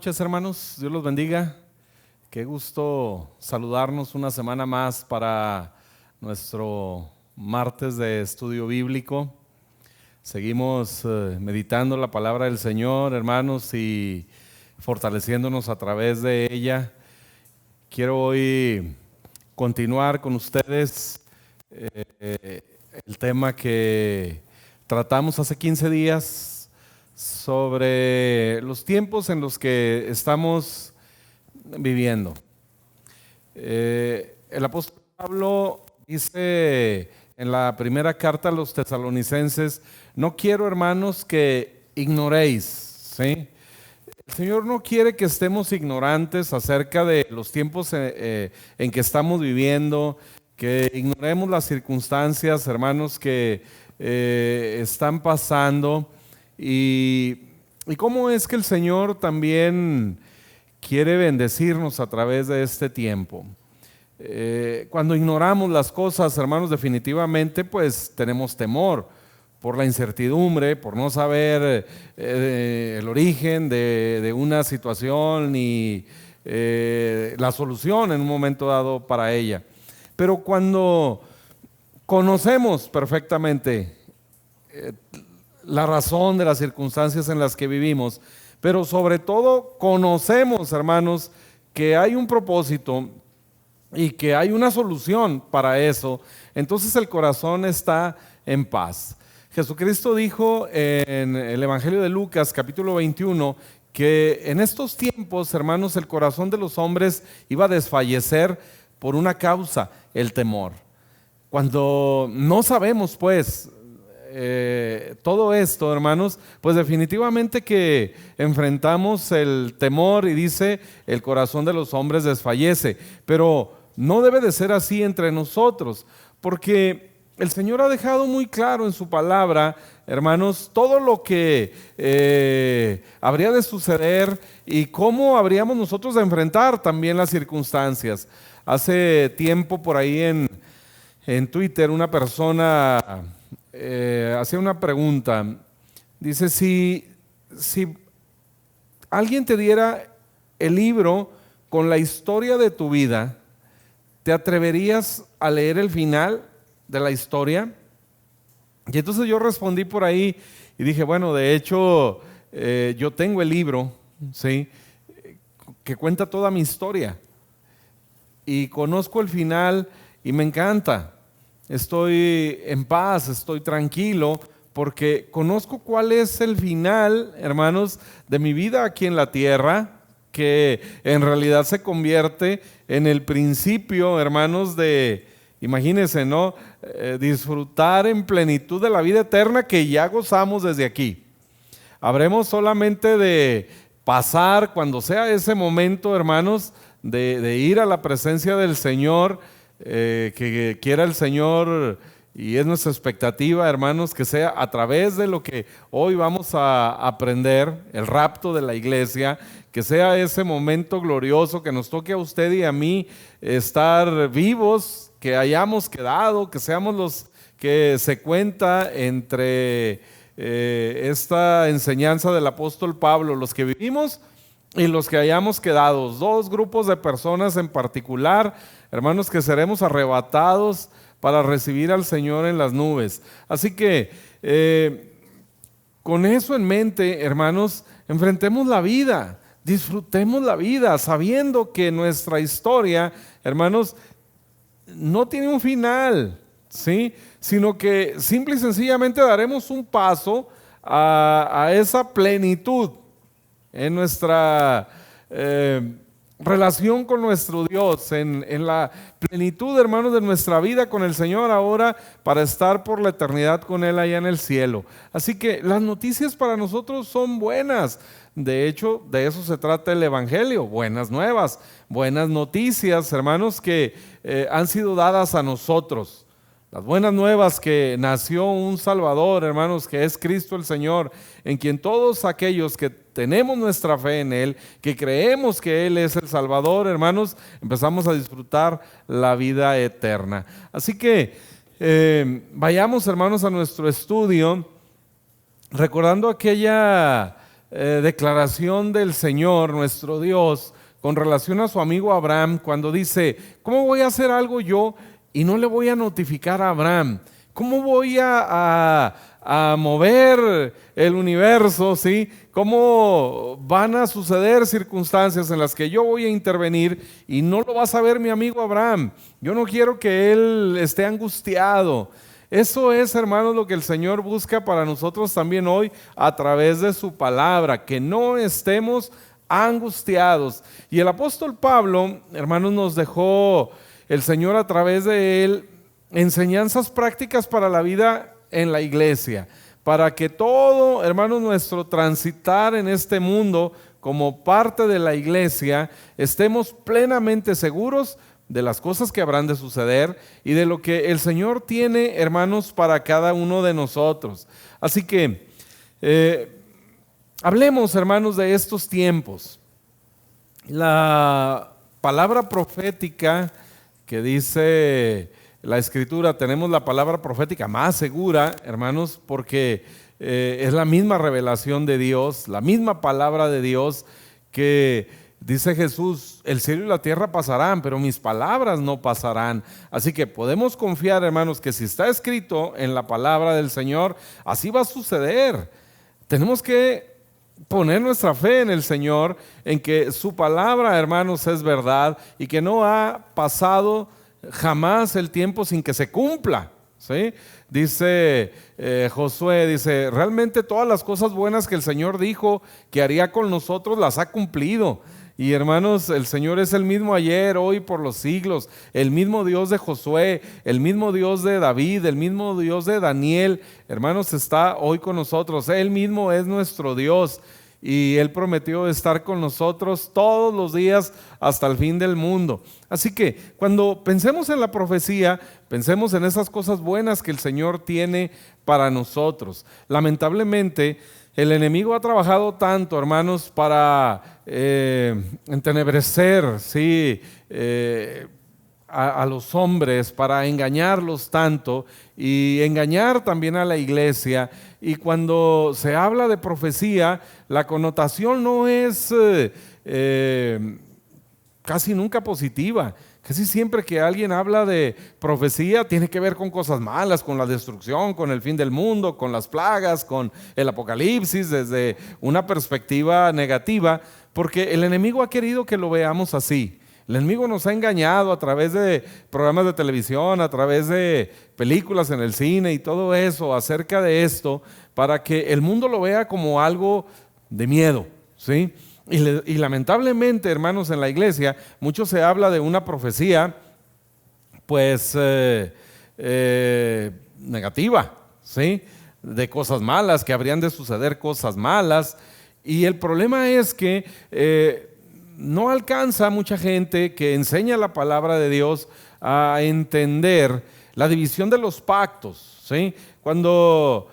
noches, hermanos. Dios los bendiga. Qué gusto saludarnos una semana más para nuestro martes de estudio bíblico. Seguimos meditando la palabra del Señor, hermanos, y fortaleciéndonos a través de ella. Quiero hoy continuar con ustedes el tema que tratamos hace 15 días sobre los tiempos en los que estamos viviendo. El apóstol Pablo dice en la primera carta a los tesalonicenses: no quiero, hermanos, que ignoréis, ¿sí? El Señor no quiere que estemos ignorantes acerca de los tiempos en que estamos viviendo, que ignoremos las circunstancias, hermanos, que están pasando. Y cómo es que el Señor también quiere bendecirnos a través de este tiempo. Cuando ignoramos las cosas, hermanos, definitivamente pues tenemos temor por la incertidumbre, por no saber el origen de una situación ni la solución en un momento dado para ella. Pero cuando conocemos perfectamente la razón de las circunstancias en las que vivimos, pero sobre todo conocemos, hermanos, que hay un propósito y que hay una solución para eso, entonces el corazón está en paz. Jesucristo dijo en el Evangelio de Lucas, capítulo 21, que en estos tiempos, hermanos, el corazón de los hombres iba a desfallecer por una causa: el temor. Cuando no sabemos, pues, todo esto, hermanos, pues definitivamente que enfrentamos el temor, y dice, el corazón de los hombres desfallece. Pero no debe de ser así entre nosotros, porque el Señor ha dejado muy claro en su palabra, hermanos, todo lo que habría de suceder y cómo habríamos nosotros de enfrentar también las circunstancias. Hace tiempo por ahí en Twitter una persona hacía una pregunta. Dice: si alguien te diera el libro con la historia de tu vida, ¿te atreverías a leer el final de la historia? Y entonces yo respondí por ahí y dije: bueno, de hecho yo tengo el libro, ¿sí?, que cuenta toda mi historia, y conozco el final y me encanta. Estoy en paz, estoy tranquilo, porque conozco cuál es el final, hermanos, de mi vida aquí en la tierra, que en realidad se convierte en el principio, hermanos, de, imagínense, ¿no?, disfrutar en plenitud de la vida eterna que ya gozamos desde aquí. Habremos solamente de pasar, cuando sea ese momento, hermanos, de ir a la presencia del Señor, que quiera el Señor, y es nuestra expectativa, hermanos, que sea a través de lo que hoy vamos a aprender, el rapto de la iglesia, que sea ese momento glorioso, que nos toque a usted y a mí estar vivos, que hayamos quedado, que seamos los que se cuenta entre esta enseñanza del apóstol Pablo, los que vivimos y los que hayamos quedado. Dos grupos de personas en particular, hermanos, que seremos arrebatados para recibir al Señor en las nubes. Así que con eso en mente, hermanos, enfrentemos la vida, disfrutemos la vida, sabiendo que nuestra historia, hermanos, no tiene un final, ¿sí?, sino que simple y sencillamente daremos un paso a esa plenitud en nuestra relación con nuestro Dios, en la plenitud, hermanos, de nuestra vida con el Señor ahora, para estar por la eternidad con Él allá en el cielo. Así que las noticias para nosotros son buenas. De hecho, de eso se trata el Evangelio: buenas nuevas, buenas noticias, hermanos, que han sido dadas a nosotros. Las buenas nuevas que nació un Salvador, hermanos, que es Cristo el Señor, en quien todos aquellos que tenemos nuestra fe en Él, que creemos que Él es el Salvador, hermanos, empezamos a disfrutar la vida eterna. Así que vayamos, hermanos, a nuestro estudio, recordando aquella declaración del Señor, nuestro Dios, con relación a su amigo Abraham, cuando dice: ¿cómo voy a hacer algo yo y no le voy a notificar a Abraham? ¿Cómo voy a mover el universo? ¿Sí? ¿Cómo van a suceder circunstancias en las que yo voy a intervenir y no lo va a saber mi amigo Abraham? Yo no quiero que él esté angustiado. Eso es, hermanos, lo que el Señor busca para nosotros también hoy a través de su palabra, que no estemos angustiados. Y el apóstol Pablo, hermanos, nos dejó el Señor a través de él enseñanzas prácticas para la vida en la iglesia, para que todo, hermanos, nuestro transitar en este mundo como parte de la iglesia, estemos plenamente seguros de las cosas que habrán de suceder y de lo que el Señor tiene, hermanos, para cada uno de nosotros. Así que hablemos, hermanos, de estos tiempos. La palabra profética que dice la Escritura, tenemos la palabra profética más segura, hermanos, porque es la misma revelación de Dios, la misma palabra de Dios que dice Jesús: el cielo y la tierra pasarán, pero mis palabras no pasarán. Así que podemos confiar, hermanos, que si está escrito en la palabra del Señor, así va a suceder. Tenemos que poner nuestra fe en el Señor, en que su palabra, hermanos, es verdad y que no ha pasado jamás el tiempo sin que se cumpla, ¿sí? Dice Josué, dice: realmente todas las cosas buenas que el Señor dijo que haría con nosotros las ha cumplido. Y hermanos, el Señor es el mismo ayer, hoy, por los siglos, el mismo Dios de Josué, el mismo Dios de David, el mismo Dios de Daniel, hermanos, está hoy con nosotros. Él mismo es nuestro Dios y Él prometió estar con nosotros todos los días hasta el fin del mundo. Así que cuando pensemos en la profecía, pensemos en esas cosas buenas que el Señor tiene para nosotros. Lamentablemente, el enemigo ha trabajado tanto, hermanos, para entenebrecer, ¿sí?, a los hombres, para engañarlos tanto y engañar también a la iglesia. Y cuando se habla de profecía, la connotación no es casi nunca positiva. Casi siempre que alguien habla de profecía tiene que ver con cosas malas, con la destrucción, con el fin del mundo, con las plagas, con el apocalipsis, desde una perspectiva negativa, porque el enemigo ha querido que lo veamos así. El enemigo nos ha engañado a través de programas de televisión, a través de películas en el cine y todo eso acerca de esto, para que el mundo lo vea como algo de miedo, ¿sí? Y lamentablemente, hermanos, en la iglesia mucho se habla de una profecía pues negativa, ¿sí?, de cosas malas, que habrían de suceder cosas malas. Y el problema es que no alcanza mucha gente que enseña la palabra de Dios a entender la división de los pactos, ¿sí? Cuando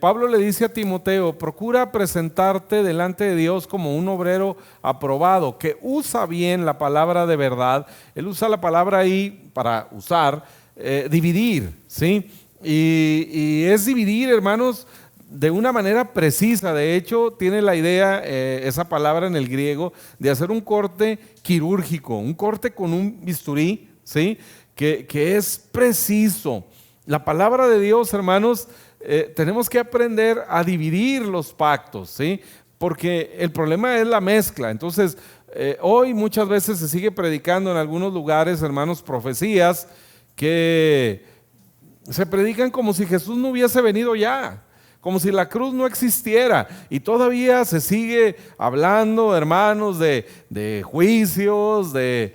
Pablo le dice a Timoteo: procura presentarte delante de Dios como un obrero aprobado, que usa bien la palabra de verdad. Él usa la palabra ahí para usar, dividir, ¿sí? Y es dividir, hermanos, de una manera precisa. De hecho, tiene la idea, esa palabra en el griego, de hacer un corte quirúrgico, un corte con un bisturí, ¿sí?, que es preciso. La palabra de Dios, hermanos, tenemos que aprender a dividir los pactos, ¿sí?, porque el problema es la mezcla. Entonces, hoy muchas veces se sigue predicando en algunos lugares, hermanos, profecías que se predican como si Jesús no hubiese venido ya, como si la cruz no existiera, y todavía se sigue hablando, hermanos, de juicios, de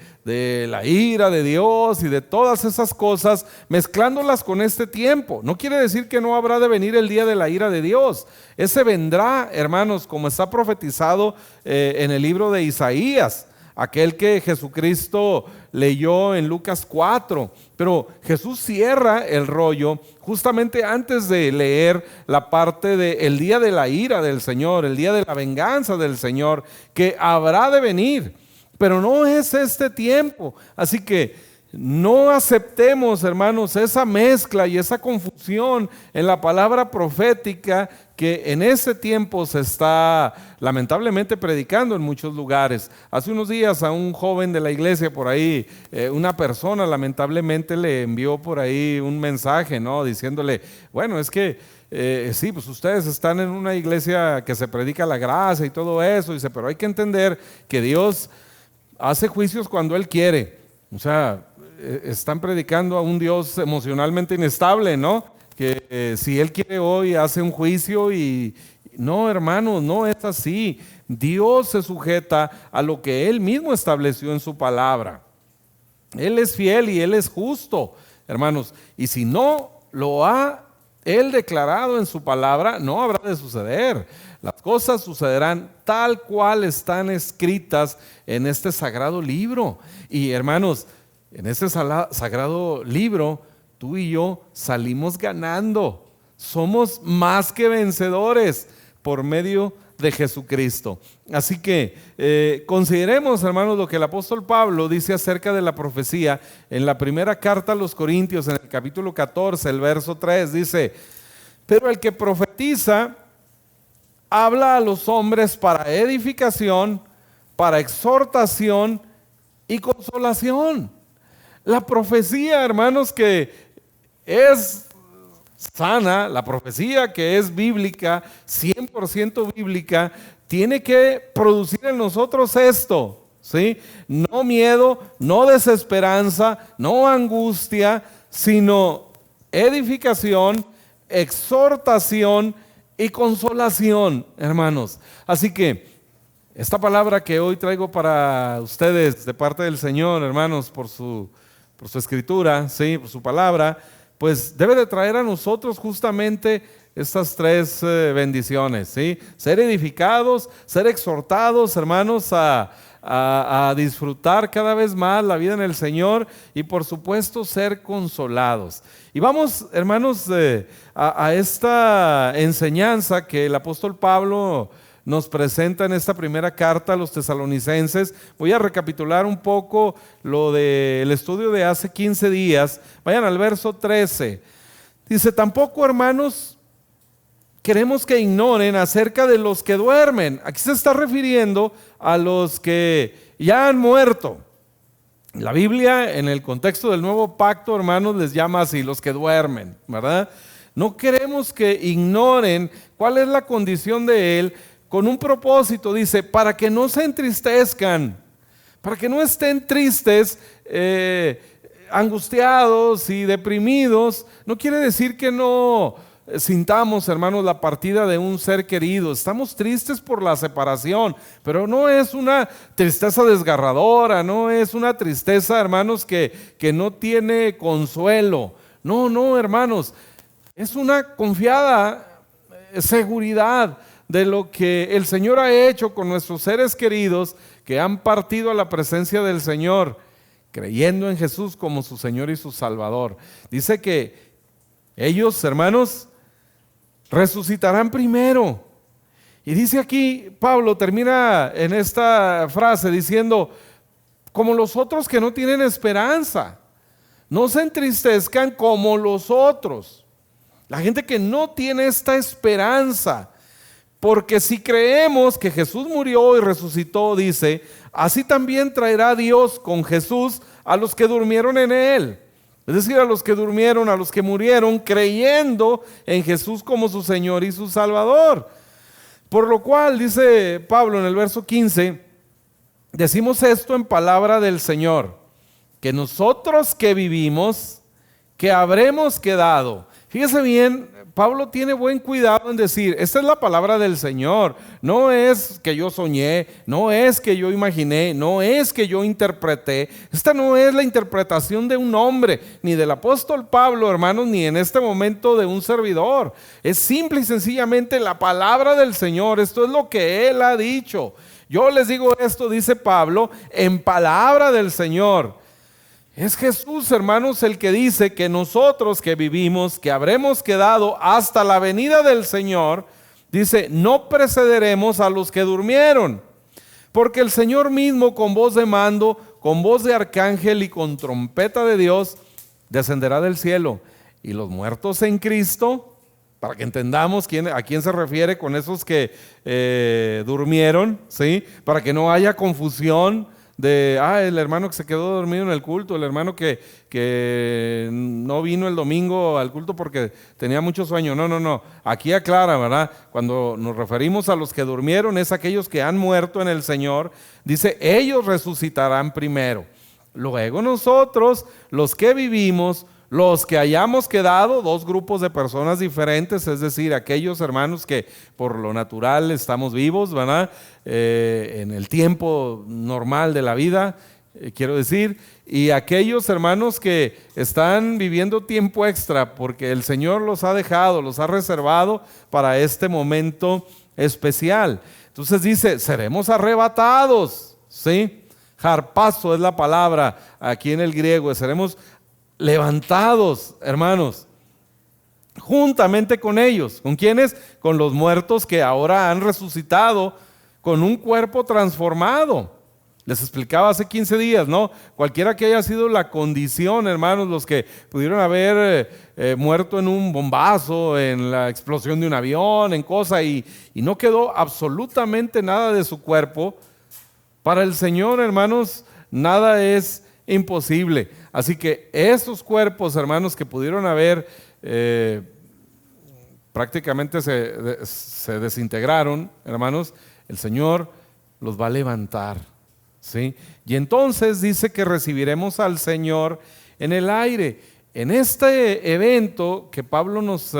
la ira de Dios y de todas esas cosas, mezclándolas con este tiempo. No quiere decir que no habrá de venir el día de la ira de Dios. Ese vendrá, hermanos, como está profetizado en el libro de Isaías, aquel que Jesucristo leyó en Lucas 4. Pero Jesús cierra el rollo justamente antes de leer la parte del día de la ira del Señor, el día de la venganza del Señor, que habrá de venir, pero no es este tiempo. Así que no aceptemos, hermanos, esa mezcla y esa confusión en la palabra profética que en ese tiempo se está lamentablemente predicando en muchos lugares. Hace unos días a un joven de la iglesia por ahí, una persona lamentablemente le envió por ahí un mensaje, ¿no? Diciéndole, bueno, es que sí, pues ustedes están en una iglesia que se predica la gracia y todo eso, dice, pero hay que entender que Dios hace juicios cuando Él quiere. O sea, están predicando a un Dios emocionalmente inestable, ¿no? Que si Él quiere hoy hace un juicio y no, hermano, no es así. Dios se sujeta a lo que Él mismo estableció en su palabra. Él es fiel y Él es justo, hermanos. Y si no lo ha Él declarado en su palabra, no habrá de suceder. Las cosas sucederán tal cual están escritas en este sagrado libro. Y hermanos, en este sagrado libro, tú y yo salimos ganando. Somos más que vencedores por medio de Jesucristo. Así que consideremos, hermanos, lo que el apóstol Pablo dice acerca de la profecía en la primera carta a los Corintios, en el capítulo 14, el verso 3, dice: pero el que profetiza habla a los hombres para edificación, para exhortación y consolación. La profecía, hermanos, que es sana, la profecía que es bíblica, 100% bíblica, tiene que producir en nosotros esto, ¿sí? No miedo, no desesperanza, no angustia, sino edificación, exhortación y consolación, hermanos. Así que esta palabra que hoy traigo para ustedes de parte del Señor, hermanos, por su escritura, ¿sí? Por su palabra, pues debe de traer a nosotros justamente estas tres bendiciones, ¿sí? Ser edificados, ser exhortados, hermanos, a disfrutar cada vez más la vida en el Señor y por supuesto ser consolados. Y vamos, hermanos, a esta enseñanza que el apóstol Pablo nos presenta en esta primera carta a los tesalonicenses. Voy a recapitular un poco lo del estudio de hace 15 días. Vayan al verso 13. Dice: tampoco, hermanos, queremos que ignoren acerca de los que duermen. Aquí se está refiriendo a los que ya han muerto. La Biblia, en el contexto del nuevo pacto, hermanos, les llama así, los que duermen, ¿verdad? No queremos que ignoren cuál es la condición de él, con un propósito, dice, para que no se entristezcan, para que no estén tristes, angustiados y deprimidos. No quiere decir que no sintamos, hermanos, la partida de un ser querido. Estamos tristes por la separación, pero no es una tristeza desgarradora, no es una tristeza, hermanos, que no tiene consuelo. No, hermanos, es una confiada seguridad de lo que el Señor ha hecho con nuestros seres queridos que han partido a la presencia del Señor, creyendo en Jesús como su Señor y su Salvador. Dice que ellos, hermanos, resucitarán primero. Y dice aquí, Pablo termina en esta frase diciendo: como los otros que no tienen esperanza, no se entristezcan como los otros. La gente que no tiene esta esperanza. Porque si creemos que Jesús murió y resucitó, dice, así también traerá Dios con Jesús a los que durmieron en Él. Es decir, a los que durmieron, a los que murieron creyendo en Jesús como su Señor y su Salvador. Por lo cual, dice Pablo en el verso 15, decimos esto en palabra del Señor, que nosotros que vivimos, que habremos quedado. Fíjese bien, Pablo tiene buen cuidado en decir, esta es la palabra del Señor, no es que yo soñé, no es que yo imaginé, no es que yo interpreté, esta no es la interpretación de un hombre, ni del apóstol Pablo, hermanos, ni en este momento de un servidor, es simple y sencillamente la palabra del Señor, esto es lo que Él ha dicho. Yo les digo esto, dice Pablo, en palabra del Señor. Es Jesús, hermanos, el que dice que nosotros que vivimos, que habremos quedado hasta la venida del Señor, dice, no precederemos a los que durmieron, porque el Señor mismo con voz de mando, con voz de arcángel y con trompeta de Dios, descenderá del cielo. Y los muertos en Cristo, para que entendamos a quién se refiere con esos que durmieron, ¿sí? Para que no haya confusión de, el hermano que se quedó dormido en el culto, el hermano que no vino el domingo al culto porque tenía mucho sueño. No. Aquí aclara, ¿verdad? Cuando nos referimos a los que durmieron, es aquellos que han muerto en el Señor. Dice, ellos resucitarán primero. Luego nosotros, los que vivimos, los que hayamos quedado, dos grupos de personas diferentes, es decir, aquellos hermanos que por lo natural estamos vivos, ¿verdad? En el tiempo normal de la vida, quiero decir, y aquellos hermanos que están viviendo tiempo extra porque el Señor los ha dejado, los ha reservado para este momento especial. Entonces dice, seremos arrebatados, ¿sí? Harpazo es la palabra aquí en el griego, seremos levantados, hermanos, juntamente con ellos. ¿Con quiénes? Con los muertos que ahora han resucitado con un cuerpo transformado. Les explicaba hace 15 días, ¿no? Cualquiera que haya sido la condición, hermanos, los que pudieron haber muerto en un bombazo, en la explosión de un avión, en cosa, y no quedó absolutamente nada de su cuerpo. Para el Señor, hermanos, nada es imposible. Así que esos cuerpos, hermanos, que pudieron haber prácticamente se desintegraron, hermanos, el Señor los va a levantar, ¿sí? Y entonces dice que recibiremos al Señor en el aire. En este evento que Pablo nos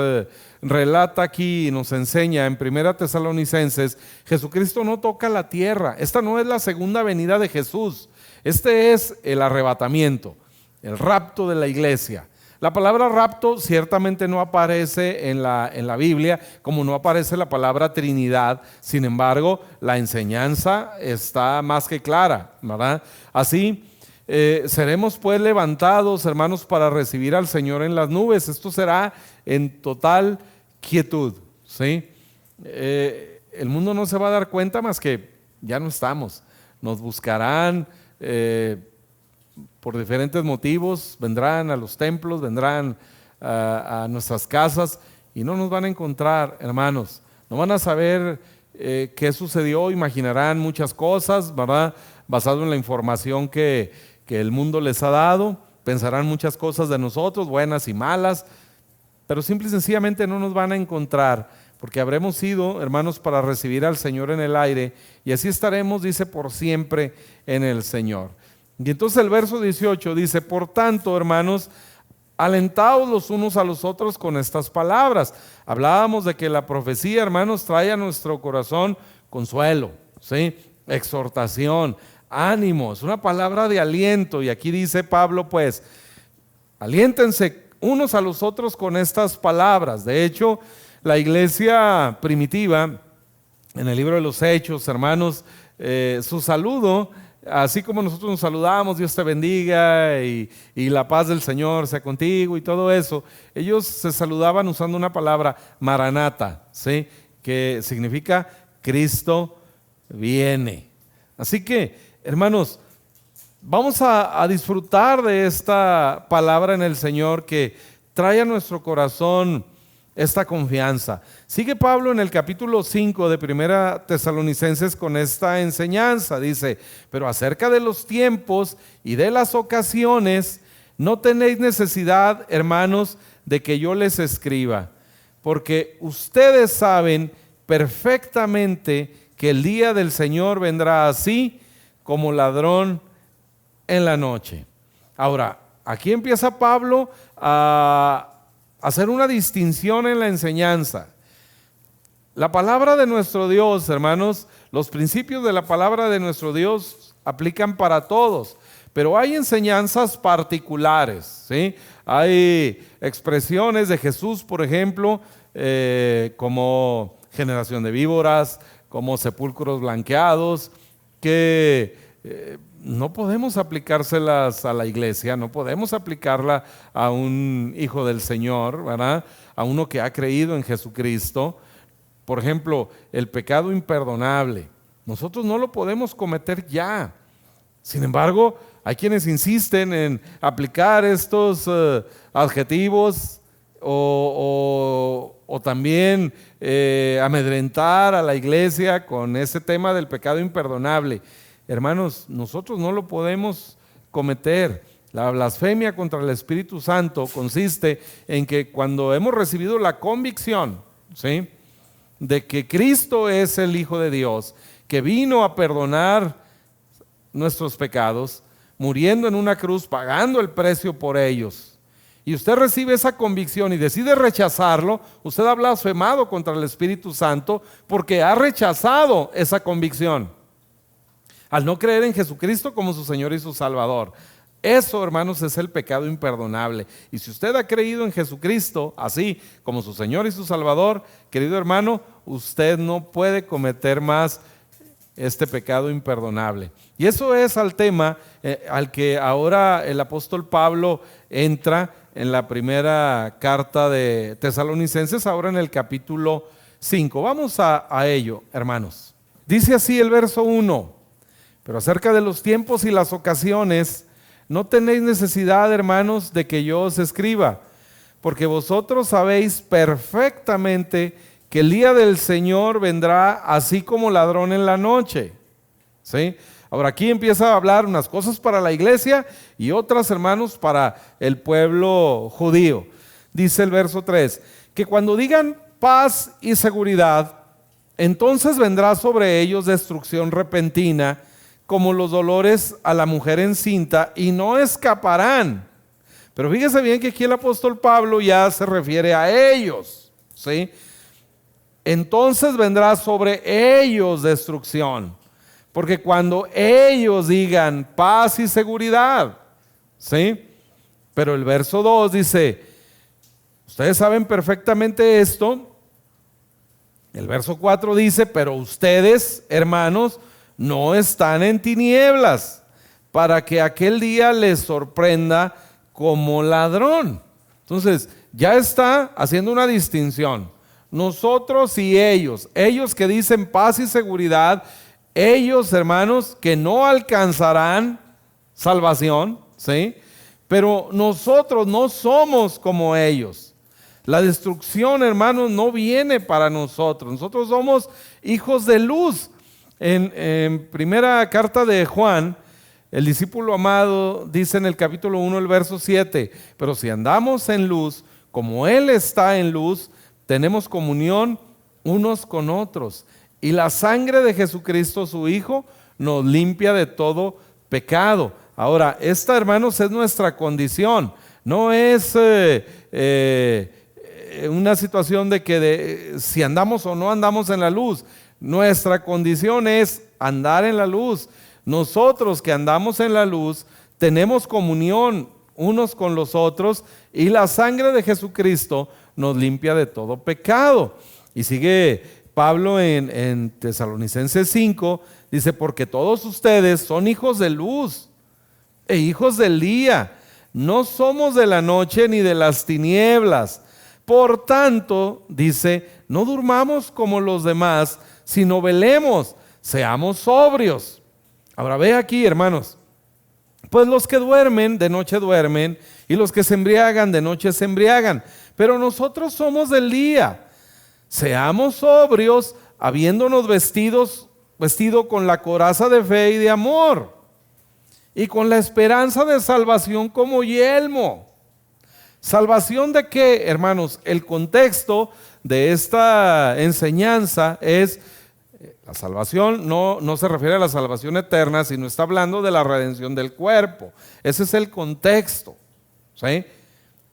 relata aquí y nos enseña en 1 Tesalonicenses, Jesucristo no toca la tierra. Esta no es la segunda venida de Jesús. Este es el arrebatamiento, el rapto de la iglesia. La palabra rapto ciertamente no aparece en la Biblia, como no aparece la palabra Trinidad. Sin embargo, la enseñanza está más que clara, ¿verdad? Así, seremos pues levantados, hermanos, para recibir al Señor en las nubes. Esto será en total quietud, ¿sí? El mundo no se va a dar cuenta más que ya no estamos. Nos buscarán por diferentes motivos, vendrán a los templos, vendrán a nuestras casas y no nos van a encontrar, hermanos. No van a saber qué sucedió, imaginarán muchas cosas, ¿verdad? Basado en la información que el mundo les ha dado, pensarán muchas cosas de nosotros, buenas y malas, pero simple y sencillamente no nos van a encontrar, porque habremos ido, hermanos, para recibir al Señor en el aire, y así estaremos, dice, por siempre en el Señor. Y entonces el verso 18 dice, por tanto, hermanos, alentaos los unos a los otros con estas palabras. Hablábamos de que la profecía, hermanos, trae a nuestro corazón consuelo, ¿sí? Exhortación, ánimo, es una palabra de aliento. Y aquí dice Pablo, pues, aliéntense unos a los otros con estas palabras. De hecho, la iglesia primitiva, en el libro de los Hechos, hermanos, su saludo, así como nosotros nos saludamos, Dios te bendiga y la paz del Señor sea contigo y todo eso, ellos se saludaban usando una palabra, Maranata, ¿sí? Que significa Cristo viene. Así que, hermanos, vamos a disfrutar de esta palabra en el Señor que trae a nuestro corazón esta confianza. Sigue Pablo en el capítulo 5 de 1 Tesalonicenses con esta enseñanza. Dice, pero acerca de los tiempos y de las ocasiones, no tenéis necesidad, hermanos, de que yo les escriba, porque ustedes saben perfectamente que el día del Señor vendrá así como ladrón en la noche. Ahora, aquí empieza Pablo a hacer una distinción en la enseñanza. La palabra de nuestro Dios, hermanos, los principios de la palabra de nuestro Dios aplican para todos, pero hay enseñanzas particulares, ¿sí? Hay expresiones de Jesús, por ejemplo, como generación de víboras, como sepulcros blanqueados, que no podemos aplicárselas a la iglesia, no podemos aplicarla a un hijo del Señor, ¿verdad? A uno que ha creído en Jesucristo. Por ejemplo, el pecado imperdonable, nosotros no lo podemos cometer ya. Sin embargo, hay quienes insisten en aplicar estos adjetivos o también amedrentar a la iglesia con ese tema del pecado imperdonable. Hermanos, nosotros no lo podemos cometer. La blasfemia contra el Espíritu Santo consiste en que cuando hemos recibido la convicción, ¿sí?, de que Cristo es el Hijo de Dios, que vino a perdonar nuestros pecados, muriendo en una cruz, pagando el precio por ellos, y usted recibe esa convicción y decide rechazarlo, usted ha blasfemado contra el Espíritu Santo porque ha rechazado esa convicción al no creer en Jesucristo como su Señor y su Salvador. Eso, hermanos, es el pecado imperdonable. Y si usted ha creído en Jesucristo así como su Señor y su Salvador, querido hermano, usted no puede cometer más este pecado imperdonable. Y eso es al tema al que ahora el apóstol Pablo entra en la primera carta de Tesalonicenses, ahora en el capítulo 5. Vamos a ello, hermanos. Dice así el verso 1: pero acerca de los tiempos y las ocasiones, no tenéis necesidad, hermanos, de que yo os escriba, porque vosotros sabéis perfectamente que el día del Señor vendrá así como ladrón en la noche. ¿Sí? Ahora aquí empieza a hablar unas cosas para la iglesia y otras, hermanos, para el pueblo judío. Dice el verso 3, que cuando digan paz y seguridad, entonces vendrá sobre ellos destrucción repentina, como los dolores a la mujer encinta, y no escaparán. Pero fíjese bien que aquí el apóstol Pablo ya se refiere a ellos, ¿sí? Entonces vendrá sobre ellos destrucción, porque cuando ellos digan paz y seguridad, ¿sí? Pero el verso 2 dice, ustedes saben perfectamente esto. El verso 4 dice, pero ustedes, hermanos, no están en tinieblas, para que aquel día les sorprenda como ladrón. Entonces, ya está haciendo una distinción. Nosotros y ellos que dicen paz y seguridad, ellos, hermanos, que no alcanzarán salvación, ¿sí? Pero nosotros no somos como ellos. La destrucción, hermanos, no viene para nosotros. Nosotros somos hijos de luz. En primera carta de Juan, el discípulo amado dice en el capítulo 1, el verso 7, pero si andamos en luz, como Él está en luz, tenemos comunión unos con otros. Y la sangre de Jesucristo, su Hijo, nos limpia de todo pecado. Ahora, esta, hermanos, es nuestra condición. No es una situación de que si andamos o no andamos en la luz. Nuestra condición es andar en la luz. Nosotros que andamos en la luz tenemos comunión unos con los otros y la sangre de Jesucristo nos limpia de todo pecado. Y sigue Pablo en Tesalonicenses 5, dice, porque todos ustedes son hijos de luz e hijos del día, no somos de la noche ni de las tinieblas. Por tanto, dice, no durmamos como los demás, sino velemos, seamos sobrios. Ahora ve aquí, hermanos, pues los que duermen, de noche duermen, y los que se embriagan, de noche se embriagan, pero nosotros somos del día. Seamos sobrios, habiéndonos vestido con la coraza de fe y de amor, y con la esperanza de salvación como yelmo. ¿Salvación de qué, hermanos? El contexto de esta enseñanza es, la salvación no se refiere a la salvación eterna, sino está hablando de la redención del cuerpo. Ese es el contexto, ¿sí?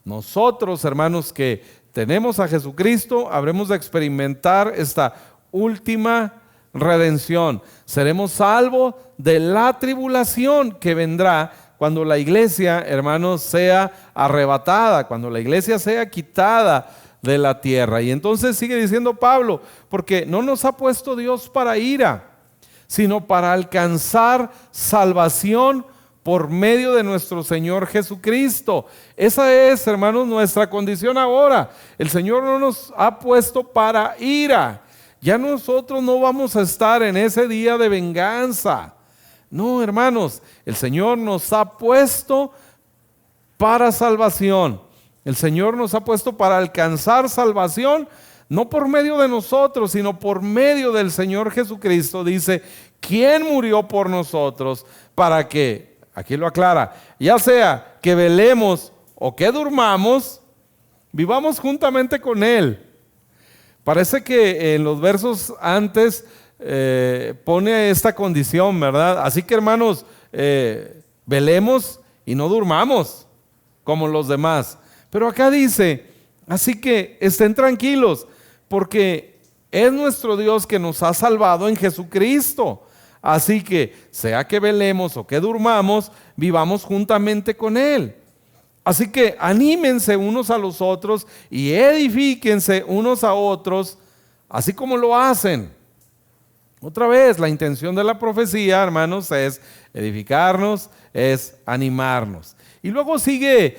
Nosotros, hermanos, que tenemos a Jesucristo, habremos de experimentar esta última redención. Seremos salvos de la tribulación que vendrá cuando la iglesia, hermanos, sea arrebatada, cuando la iglesia sea quitada de la tierra. Y entonces sigue diciendo Pablo, porque no nos ha puesto Dios para ira, sino para alcanzar salvación por medio de nuestro Señor Jesucristo. Esa es, hermanos, nuestra condición ahora. El Señor no nos ha puesto para ira. Ya nosotros no vamos a estar en ese día de venganza. No, hermanos, el Señor nos ha puesto para salvación. El Señor nos ha puesto para alcanzar salvación, no por medio de nosotros, sino por medio del Señor Jesucristo. Dice, ¿quién murió por nosotros? Para que, aquí lo aclara, ya sea que velemos o que durmamos, vivamos juntamente con Él. Parece que en los versos antes pone esta condición, ¿verdad? Así que, hermanos, velemos y no durmamos como los demás. Pero acá dice, así que estén tranquilos, porque es nuestro Dios que nos ha salvado en Jesucristo. Así que, sea que velemos o que durmamos, vivamos juntamente con Él. Así que anímense unos a los otros y edifíquense unos a otros, así como lo hacen. Otra vez, la intención de la profecía, hermanos, es edificarnos, es animarnos. Y luego sigue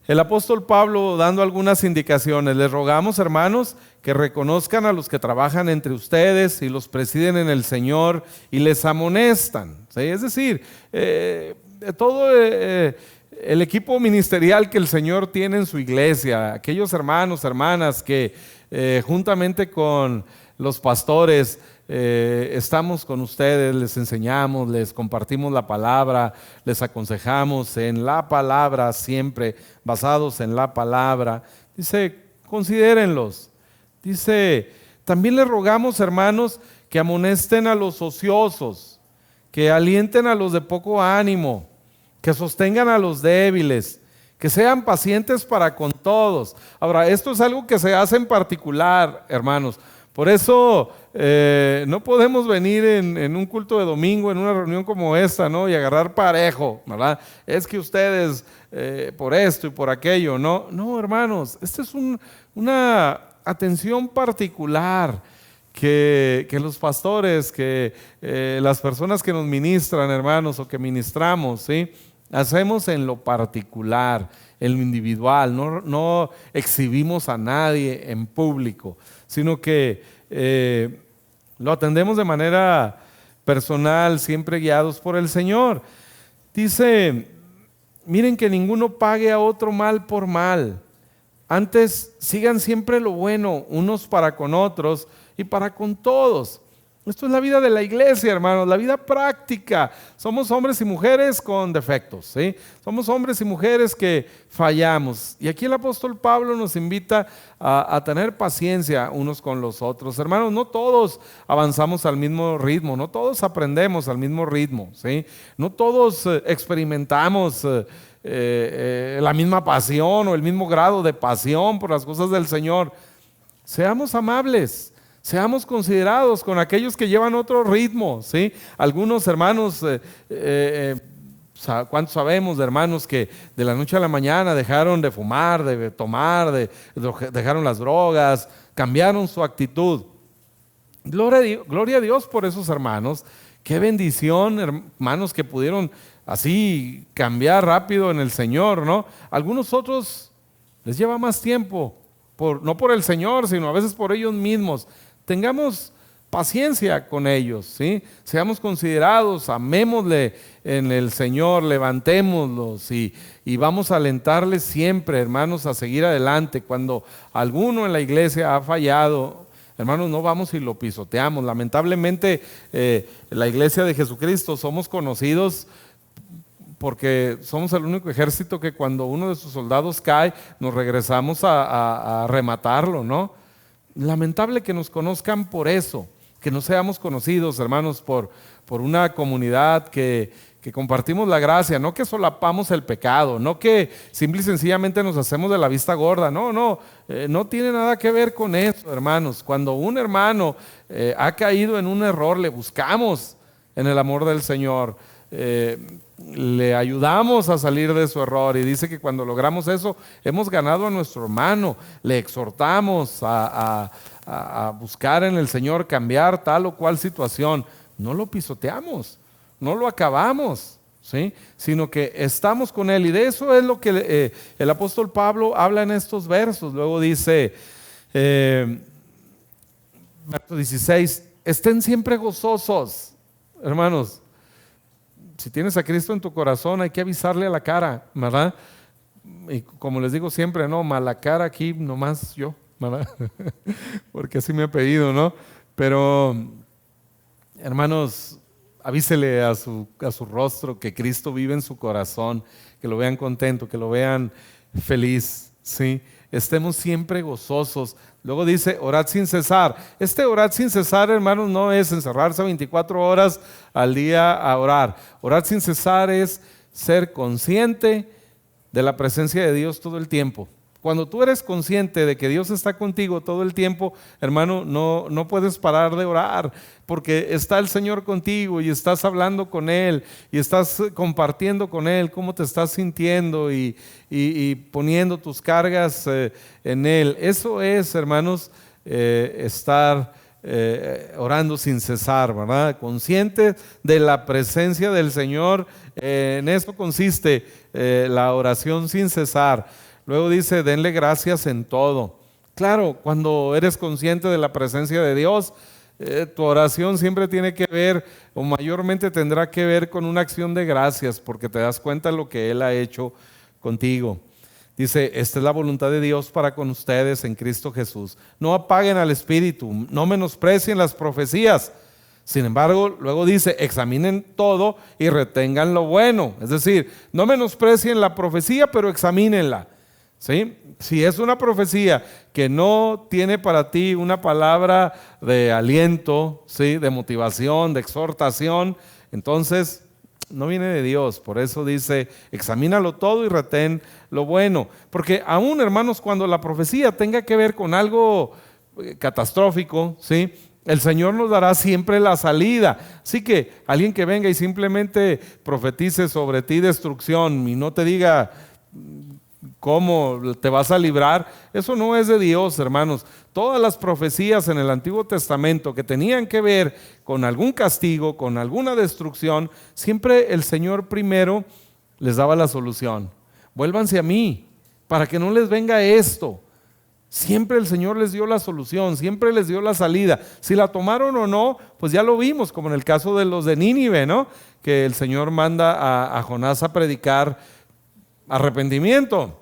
el apóstol Pablo dando algunas indicaciones. Les rogamos, hermanos, que reconozcan a los que trabajan entre ustedes y los presiden en el Señor y les amonestan. ¿Sí? Es decir, todo el equipo ministerial que el Señor tiene en su iglesia, aquellos hermanos, hermanas que juntamente con los pastores estamos con ustedes, les enseñamos, les compartimos la palabra, les aconsejamos en la palabra, siempre basados en la palabra. Dice, considérenlos. Dice, también les rogamos, hermanos, que amonesten a los ociosos, que alienten a los de poco ánimo, que sostengan a los débiles, que sean pacientes para con todos. Ahora, esto es algo que se hace en particular, hermanos. Por eso no podemos venir en un culto de domingo, en una reunión como esta, ¿no? Y agarrar parejo, ¿verdad? Es que ustedes por esto y por aquello, ¿no? No, hermanos, esta es una atención particular que los pastores, que las personas que nos ministran, hermanos, o que ministramos, ¿sí? Hacemos en lo particular, en lo individual, no exhibimos a nadie en público, sino que lo atendemos de manera personal, siempre guiados por el Señor. Dice, miren que ninguno pague a otro mal por mal, antes sigan siempre lo bueno, unos para con otros y para con todos. Esto es la vida de la iglesia, hermanos, la vida práctica. Somos hombres y mujeres con defectos, ¿sí? Somos hombres y mujeres que fallamos. Y aquí el apóstol Pablo nos invita a tener paciencia unos con los otros. Hermanos, no todos avanzamos al mismo ritmo, no todos aprendemos al mismo ritmo, ¿sí? No todos experimentamos la misma pasión o el mismo grado de pasión por las cosas del Señor. Seamos amables. Seamos considerados con aquellos que llevan otro ritmo, ¿sí? Algunos hermanos, ¿cuántos sabemos de hermanos que de la noche a la mañana dejaron de fumar, de tomar, dejaron las drogas, cambiaron su actitud? Gloria a Dios por esos hermanos. Qué bendición, hermanos, que pudieron así cambiar rápido en el Señor, ¿no? Algunos otros les lleva más tiempo, no por el Señor, sino a veces por ellos mismos. Tengamos paciencia con ellos, ¿sí? Seamos considerados, amémosle en el Señor, levantémoslos y vamos a alentarles siempre, hermanos, a seguir adelante. Cuando alguno en la iglesia ha fallado, hermanos, no vamos y lo pisoteamos. Lamentablemente, la iglesia de Jesucristo somos conocidos porque somos el único ejército que cuando uno de sus soldados cae, nos regresamos a rematarlo, ¿no? Lamentable que nos conozcan por eso, que no seamos conocidos, hermanos, por una comunidad que compartimos la gracia, no que solapamos el pecado, no que simple y sencillamente nos hacemos de la vista gorda, no tiene nada que ver con eso, hermanos. Cuando un hermano ha caído en un error, le buscamos en el amor del Señor, le ayudamos a salir de su error, y dice que cuando logramos eso hemos ganado a nuestro hermano. Le exhortamos a buscar en el Señor cambiar tal o cual situación. No lo pisoteamos, no lo acabamos, ¿sí? Sino que estamos con Él, y de eso es lo que el apóstol Pablo habla en estos versos. Luego dice, verso 16, estén siempre gozosos, hermanos. si tienes a Cristo en tu corazón, hay que avisarle a la cara, ¿verdad? Y como les digo siempre, no, mala cara aquí nomás yo, ¿verdad? Porque así me ha pedido, ¿no? Pero, hermanos, avísele a su rostro que Cristo vive en su corazón, que lo vean contento, que lo vean feliz, ¿sí? Estemos siempre gozosos. Luego dice, orad sin cesar. Orad sin cesar, hermanos, no es encerrarse 24 horas al día a orar. Orar sin cesar es ser consciente de la presencia de Dios todo el tiempo. Cuando tú eres consciente de que Dios está contigo todo el tiempo, hermano, no puedes parar de orar, porque está el Señor contigo y estás hablando con Él y estás compartiendo con Él cómo te estás sintiendo y poniendo tus cargas en Él. Eso es, hermanos, estar orando sin cesar, ¿verdad? Consciente de la presencia del Señor. En eso consiste la oración sin cesar. Luego dice, denle gracias en todo. Claro, cuando eres consciente de la presencia de Dios, tu oración siempre tiene que ver, o mayormente tendrá que ver con una acción de gracias, porque te das cuenta de lo que Él ha hecho contigo. Dice, esta es la voluntad de Dios para con ustedes en Cristo Jesús. No apaguen al Espíritu, no menosprecien las profecías. Sin embargo, luego dice, examinen todo y retengan lo bueno. Es decir, no menosprecien la profecía, pero examínenla. ¿Sí? Si es una profecía que no tiene para ti una palabra de aliento, ¿sí? De motivación, de exhortación, entonces no viene de Dios. Por eso dice, examínalo todo y retén lo bueno. Porque aún, hermanos, cuando la profecía tenga que ver con algo catastrófico, ¿sí? El Señor nos dará siempre la salida. Así que alguien que venga y simplemente profetice sobre ti destrucción y no te diga cómo te vas a librar, eso no es de Dios, hermanos. Todas las profecías en el Antiguo Testamento que tenían que ver con algún castigo, con alguna destrucción, siempre el Señor primero les daba la solución. Vuélvanse a mí para que no les venga esto. Siempre el Señor les dio la solución, siempre les dio la salida. Si la tomaron o no, pues ya lo vimos, como en el caso de los de Nínive, ¿no? Que el Señor manda a Jonás a predicar arrepentimiento.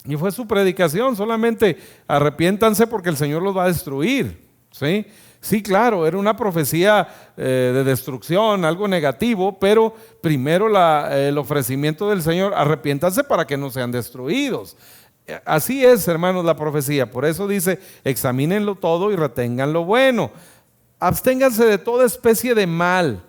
Y fue su predicación, solamente arrepiéntanse porque el Señor los va a destruir. ¿Sí? Sí, claro, era una profecía de destrucción, algo negativo, pero primero el ofrecimiento del Señor, arrepiéntanse para que no sean destruidos. Así es, hermanos, la profecía. Por eso dice, examínenlo todo y retengan lo bueno. Absténganse de toda especie de mal.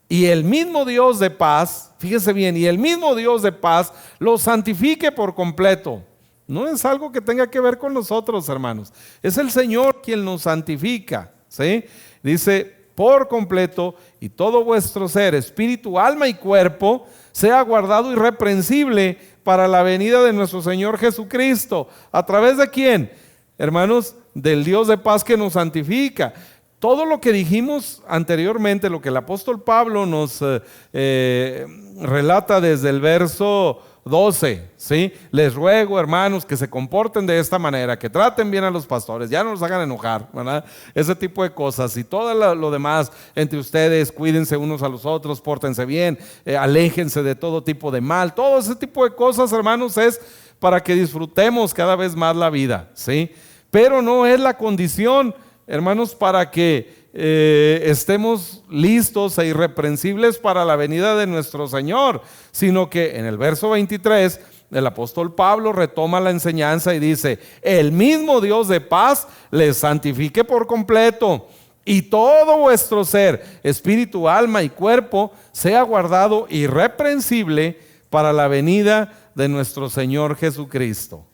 Y el mismo Dios de paz, fíjese bien, y el mismo Dios de paz los santifique por completo. No es algo que tenga que ver con nosotros, hermanos. Es el Señor quien nos santifica, ¿sí? Dice, por completo, y todo vuestro ser, espíritu, alma y cuerpo, sea guardado irreprensible para la venida de nuestro Señor Jesucristo. ¿A través de quién? Hermanos, del Dios de paz que nos santifica. Todo lo que dijimos anteriormente, lo que el apóstol Pablo nos relata desde el verso 12, ¿sí? Les ruego, hermanos, que se comporten de esta manera, que traten bien a los pastores, ya no los hagan enojar, ¿verdad? Ese tipo de cosas. Y todo lo demás entre ustedes, cuídense unos a los otros, pórtense bien, aléjense de todo tipo de mal. Todo ese tipo de cosas, hermanos, es para que disfrutemos cada vez más la vida, ¿sí? Pero no es la condición, hermanos, para que estemos listos e irreprensibles para la venida de nuestro Señor, sino que en el verso 23 el apóstol Pablo retoma la enseñanza y dice, el mismo Dios de paz les santifique por completo y todo vuestro ser, espíritu, alma y cuerpo sea guardado irreprensible para la venida de nuestro Señor Jesucristo.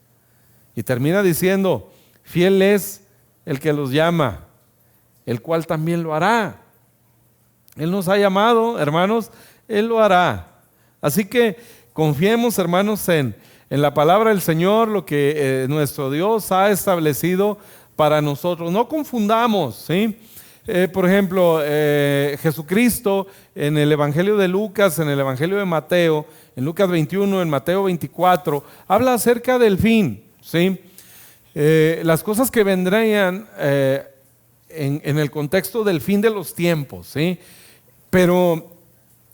Y termina diciendo, fiel es el que los llama, el cual también lo hará. Él nos ha llamado, hermanos, Él lo hará. Así que confiemos, hermanos, en la palabra del Señor, lo que nuestro Dios ha establecido para nosotros. No confundamos, ¿sí? Por ejemplo, Jesucristo en el Evangelio de Lucas, en el Evangelio de Mateo, en Lucas 21, en Mateo 24, habla acerca del fin, ¿sí? Las cosas que vendrían en el contexto del fin de los tiempos, ¿sí? Pero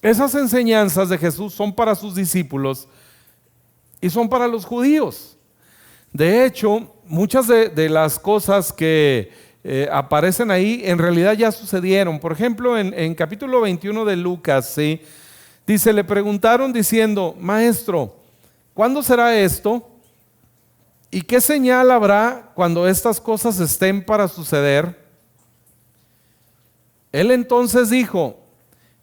Esas enseñanzas de Jesús son para sus discípulos y son para los judíos. De hecho, muchas de las cosas que aparecen ahí en realidad ya sucedieron. Por ejemplo, en capítulo 21 de Lucas, ¿sí? Dice, le preguntaron diciendo, Maestro, ¿cuándo será esto? ¿Y qué señal habrá cuando estas cosas estén para suceder? Él entonces dijo,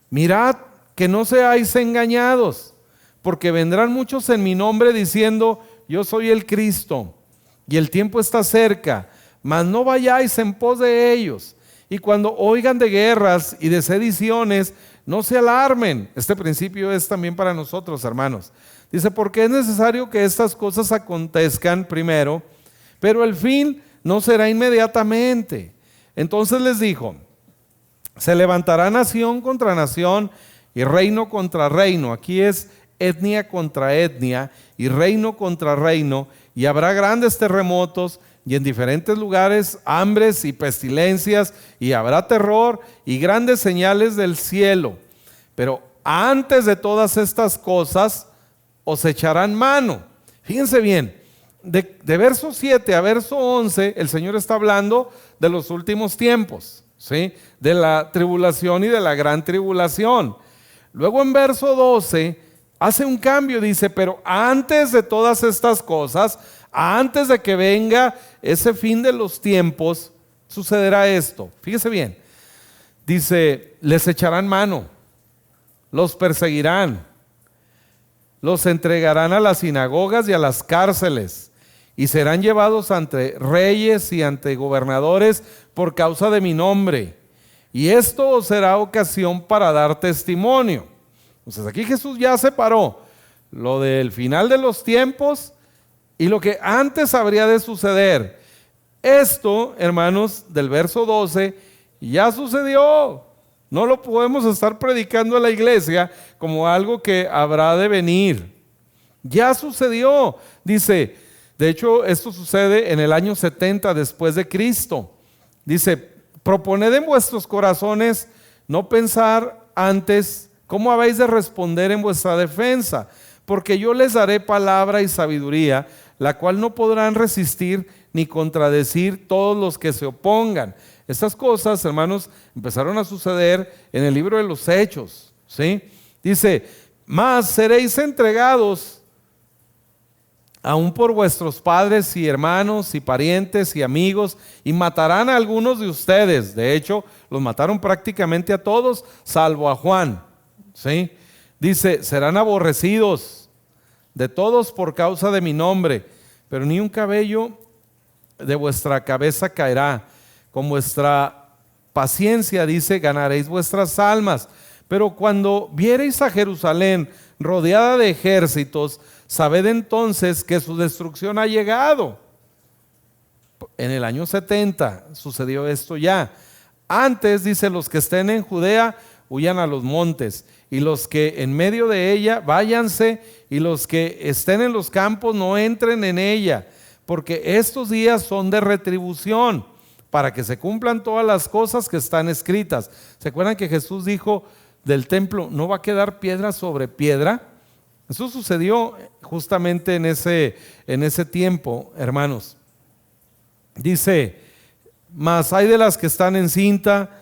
mirad que no seáis engañados, porque vendrán muchos en mi nombre diciendo, yo soy el Cristo, y el tiempo está cerca, mas no vayáis en pos de ellos. Y cuando oigan de guerras y de sediciones, no se alarmen. Este principio es también para nosotros, hermanos. Dice, porque es necesario que estas cosas acontezcan primero, pero el fin no será inmediatamente. Entonces les dijo, se levantará nación contra nación y reino contra reino. Aquí es etnia contra etnia y reino contra reino, y habrá grandes terremotos y en diferentes lugares hambres y pestilencias, y habrá terror y grandes señales del cielo. Pero antes de todas estas cosas os echarán mano. Fíjense bien, de verso 7 a verso 11 el Señor está hablando de los últimos tiempos, ¿sí? De la tribulación y de la gran tribulación. Luego en verso 12 hace un cambio, dice, pero antes de todas estas cosas, antes de que venga ese fin de los tiempos, sucederá esto. Fíjese bien, dice, les echarán mano, los perseguirán, los entregarán a las sinagogas y a las cárceles, y serán llevados ante reyes y ante gobernadores por causa de mi nombre, y esto os será ocasión para dar testimonio. Entonces aquí Jesús ya separó lo del final de los tiempos y lo que antes habría de suceder. Esto, hermanos, del verso 12, ya sucedió. No lo podemos estar predicando a la iglesia como algo que habrá de venir. Ya sucedió. Dice, de hecho, esto sucede en el año 70 después de Cristo. Dice, proponed en vuestros corazones no pensar antes cómo habéis de responder en vuestra defensa, porque yo les daré palabra y sabiduría, la cual no podrán resistir ni contradecir todos los que se opongan. Estas cosas, hermanos, empezaron a suceder en el libro de los Hechos, ¿sí? Dice, mas seréis entregados aún por vuestros padres y hermanos y parientes y amigos, y matarán a algunos de ustedes. De hecho, los mataron prácticamente a todos, salvo a Juan, ¿sí? Dice, serán aborrecidos de todos por causa de mi nombre, pero ni un cabello de vuestra cabeza caerá. Con vuestra paciencia, dice, ganaréis vuestras almas. Pero cuando viereis a Jerusalén rodeada de ejércitos, sabed entonces que su destrucción ha llegado. En el año 70 sucedió esto ya. Antes, dice, los que estén en Judea huyan a los montes, y los que en medio de ella váyanse, y los que estén en los campos no entren en ella, porque estos días son de retribución, para que se cumplan todas las cosas que están escritas. ¿Se acuerdan que Jesús dijo del templo, no va a quedar piedra sobre piedra? Eso sucedió justamente en ese tiempo, hermanos. Dice, mas hay de las que están encinta,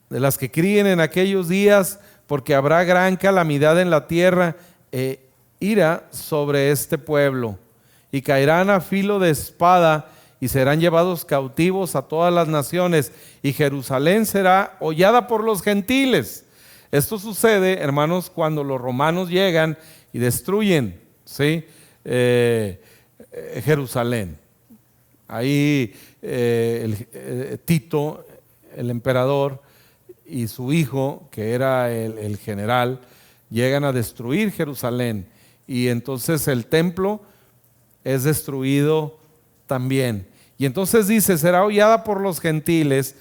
de las que críen en aquellos días, porque habrá gran calamidad en la tierra, ira sobre este pueblo, y caerán a filo de espada, y serán llevados cautivos a todas las naciones, y Jerusalén será hollada por los gentiles. Esto sucede, hermanos, cuando los romanos llegan y destruyen, ¿sí? Jerusalén. Ahí Tito, el emperador, y su hijo, que era el general, llegan a destruir Jerusalén, y entonces el templo es destruido también. Y entonces dice, será hollada por los gentiles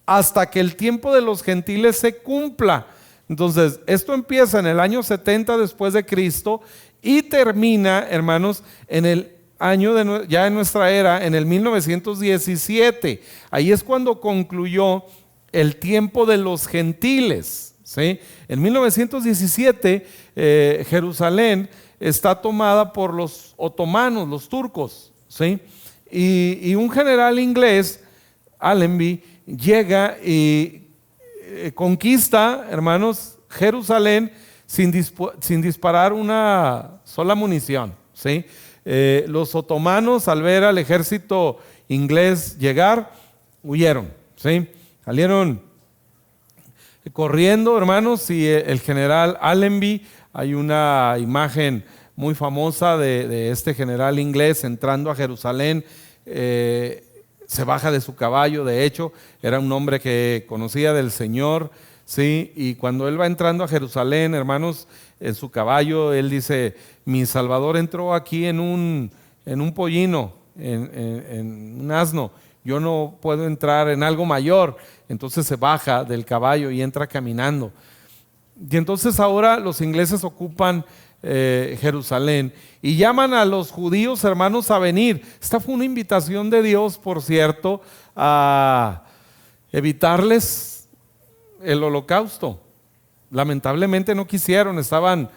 hasta que el tiempo de los gentiles se cumpla. Entonces, esto empieza en el año 70 después de Cristo y termina, hermanos, en el año ya en nuestra era, en el 1917. Ahí es cuando concluyó el tiempo de los gentiles, ¿sí? En 1917 Jerusalén está tomada por los otomanos, los turcos, ¿sí? Y un general inglés, Allenby, llega y conquista, hermanos, Jerusalén sin disparar una sola munición, ¿sí? Los otomanos, al ver al ejército inglés llegar, huyeron, ¿sí? Salieron corriendo, hermanos, y el general Allenby, hay una imagen muy famosa de este general inglés entrando a Jerusalén. Se baja de su caballo, de hecho, era un hombre que conocía del Señor, ¿sí? Y cuando él va entrando a Jerusalén, hermanos, en su caballo, él dice: mi Salvador entró aquí en un pollino, en un asno, yo no puedo entrar en algo mayor. Entonces se baja del caballo y entra caminando. Y entonces ahora los ingleses ocupan Jerusalén y llaman a los judíos, hermanos, a venir. Esta fue una invitación de Dios, por cierto, a evitarles el holocausto. Lamentablemente no quisieron, estaban